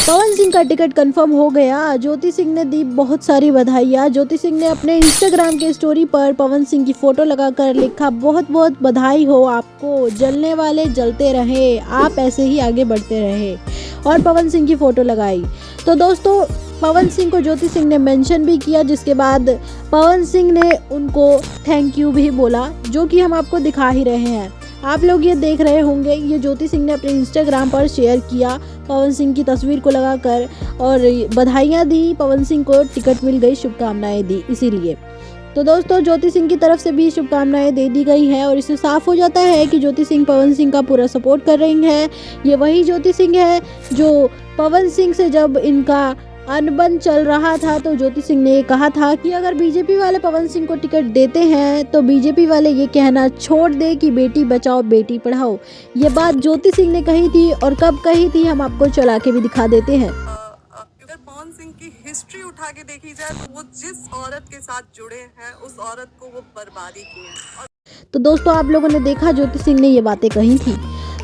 पवन सिंह का ticket confirm हो गया। ज्योति सिंह ने दी बहुत सारी बधाइयाँ। ज्योति सिंह ने अपने इंस्टाग्राम के स्टोरी पर पवन सिंह की फोटो लगाकर लिखा, बहुत बहुत बधाई हो आपको, जलने वाले जलते रहे, आप ऐसे ही आगे बढ़ते रहे, और पवन सिंह की फोटो लगाई। तो दोस्तों पवन सिंह को ज्योति सिंह ने मेंशन भी किया, जिसके बाद पवन सिंह ने उनको थैंक यू भी बोला, जो कि हम आपको दिखा ही रहे हैं। आप लोग ये देख रहे होंगे, ये ज्योति सिंह ने अपने इंस्टाग्राम पर शेयर किया पवन सिंह की तस्वीर को लगाकर और बधाइयाँ दी, पवन सिंह को टिकट मिल गई, शुभकामनाएं दी इसीलिए। तो दोस्तों ज्योति सिंह की तरफ से भी शुभकामनाएं दे दी गई हैं और इससे साफ हो जाता है कि ज्योति सिंह पवन सिंह का पूरा सपोर्ट कर रही हैं। ये वही ज्योति सिंह है जो पवन सिंह से जब इनका अनबन चल रहा था तो ज्योति सिंह ने ये कहा था कि अगर बीजेपी वाले पवन सिंह को टिकट देते हैं तो बीजेपी वाले ये कहना छोड़ दे कि बेटी बचाओ बेटी पढ़ाओ। ये बात ज्योति सिंह ने कही थी और कब कही थी हम आपको चला के भी दिखा देते हैं। अगर पवन सिंह की हिस्ट्री उठा के देखी जाए तो वो जिस औरत के साथ जुड़े हैं उस औरत को वो बर्बादी की है। तो दोस्तों आप लोगों ने देखा ज्योति सिंह ने ये बातें कही थी।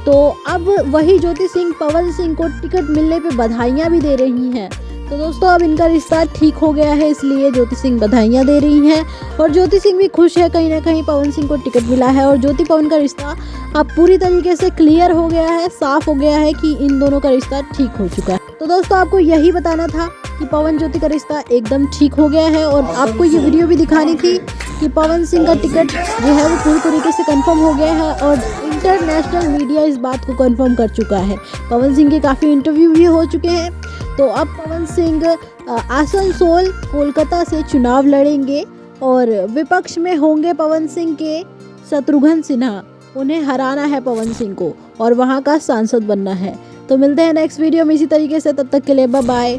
तो अब वही ज्योति सिंह पवन सिंह को टिकट मिलने पे बधाइयाँ भी दे रही हैं। तो दोस्तों अब इनका रिश्ता ठीक हो गया है, इसलिए ज्योति सिंह बधाइयाँ दे रही हैं और ज्योति सिंह भी खुश है, कहीं ना कहीं पवन सिंह को टिकट मिला है और ज्योति पवन का रिश्ता अब पूरी तरीके से क्लियर हो गया है, साफ हो गया है कि इन दोनों का रिश्ता ठीक हो चुका है। तो दोस्तों आपको यही बताना था कि पवन ज्योति का रिश्ता एकदम ठीक हो गया है और आपको ये वीडियो भी दिखानी थी कि पवन सिंह का टिकट जो है वो पूरी तरीके से कंफर्म हो गया है और इंटरनेशनल मीडिया इस बात को कंफर्म कर चुका है। पवन सिंह के काफ़ी इंटरव्यू भी हो चुके हैं। तो अब पवन सिंह आसनसोल कोलकाता से चुनाव लड़ेंगे और विपक्ष में होंगे पवन सिंह के शत्रुघ्न सिन्हा। उन्हें हराना है पवन सिंह को और वहां का सांसद बनना है। तो मिलते हैं नेक्स्ट वीडियो में इसी तरीके से, तब तक के लिए बाय बाय।